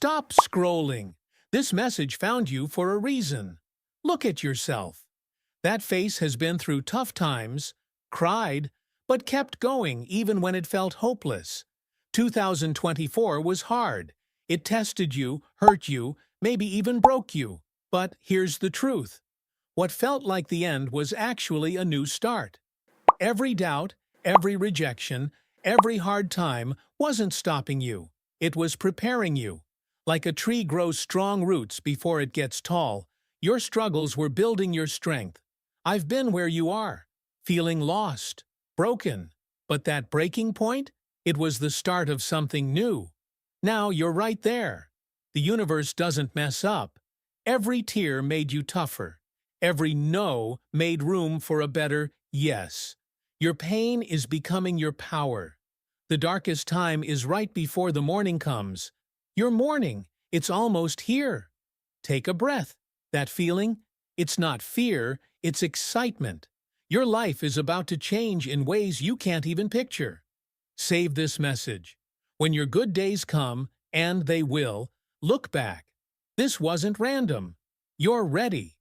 Stop scrolling. This message found you for a reason. Look at yourself. That face has been through tough times, cried, but kept going even when it felt hopeless. 2024 was hard. It tested you, hurt you, maybe even broke you. But here's the truth. What felt like the end was actually a new start. Every doubt, every rejection, every hard time wasn't stopping you. It was preparing you. Like a tree grows strong roots before it gets tall, your struggles were building your strength. I've been where you are, feeling lost, broken. But that breaking point? It was the start of something new. Now you're right there. The universe doesn't mess up. Every tear made you tougher. Every no made room for a better yes. Your pain is becoming your power. The darkest time is right before the morning comes. You're mourning. It's almost here. Take a breath. That feeling? It's not fear, it's excitement. Your life is about to change in ways you can't even picture. Save this message. When your good days come, and they will, look back. This wasn't random. You're ready.